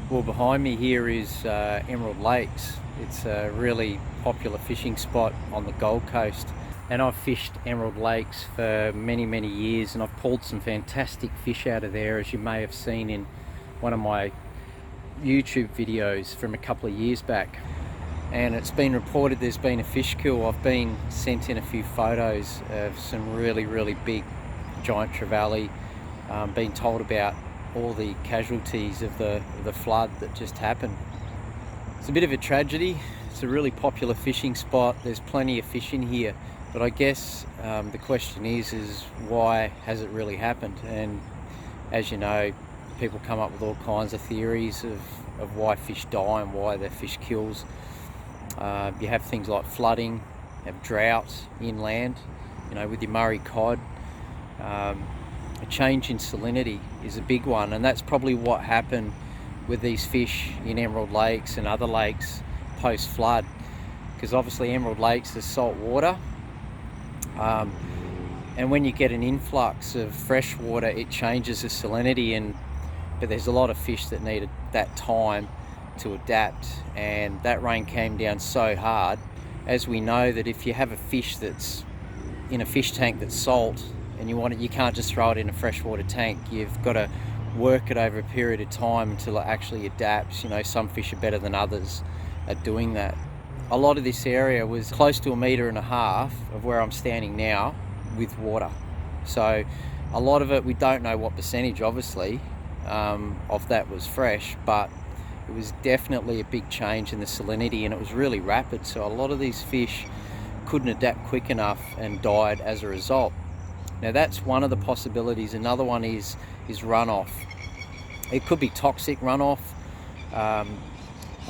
Well, behind me here is Emerald Lakes. It's a really popular fishing spot on the Gold Coast, and I've fished Emerald Lakes for many years, and I've pulled some fantastic fish out of there, as you may have seen in one of my YouTube videos from a couple of years back. And it's been reported there's been a fish kill. I've been sent in a few photos of some really big giant trevally, been told about all the casualties of the flood that just happened. It's a bit of a tragedy. It's a really popular fishing spot. There's plenty of fish in here, but I guess the question is why has it really happened? And as you know, people come up with all kinds of theories of why fish die and why they're fish kills. You have things like flooding, you have droughts inland, with your Murray cod. A change in salinity is a big one, and that's probably what happened with these fish in Emerald Lakes and other lakes post flood, because obviously Emerald Lakes is salt water, and when you get an influx of fresh water, it changes the salinity, but there's a lot of fish that needed that time to adapt, and that rain came down so hard. As we know, that if you have a fish that's in a fish tank that's salt and you can't just throw it in a freshwater tank. You've got to work it over a period of time until it actually adapts. Some fish are better than others at doing that. A lot of this area was close to 1.5 meters of where I'm standing now with water. So a lot of it, we don't know what percentage obviously of that was fresh, but it was definitely a big change in the salinity, and it was really rapid. So a lot of these fish couldn't adapt quick enough and died as a result. Now that's one of the possibilities. Another one is runoff. It could be toxic runoff. A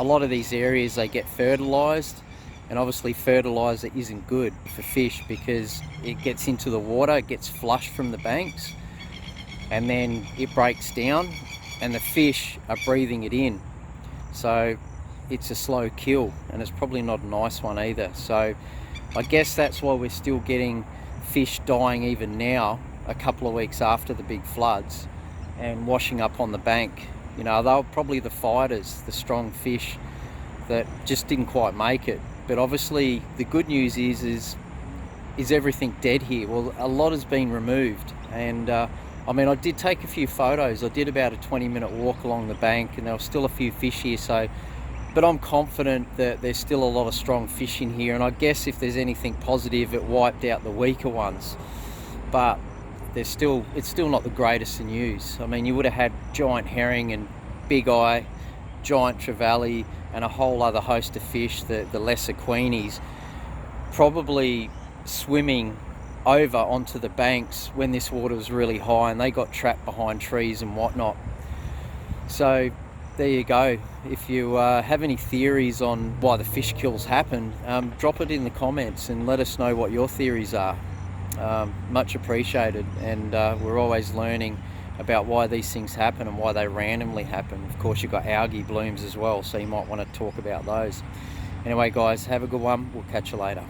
lot of these areas, they get fertilized, and obviously fertilizer isn't good for fish because it gets into the water, it gets flushed from the banks, and then it breaks down and the fish are breathing it in. So it's a slow kill, and it's probably not a nice one either. So I guess that's why we're still getting fish dying even now, a couple of weeks after the big floods, and washing up on the bank. They were probably the fighters, the strong fish that just didn't quite make it. But obviously the good news is everything dead here? Well, a lot has been removed, and I did take a few photos. I did about a 20-minute walk along the bank, and there were still a few fish here. But I'm confident that there's still a lot of strong fish in here, and I guess if there's anything positive, it wiped out the weaker ones. But it's still not the greatest of news. You would have had giant herring and big eye, giant trevally, and a whole other host of fish, the lesser queenies, probably swimming over onto the banks when this water was really high, and they got trapped behind trees and whatnot. So there you go. If you have any theories on why the fish kills happen, drop it in the comments and let us know what your theories are. Much appreciated, and we're always learning about why these things happen and why they randomly happen. Of course, you've got algae blooms as well, so you might want to talk about those. Anyway guys, have a good one. We'll catch you later.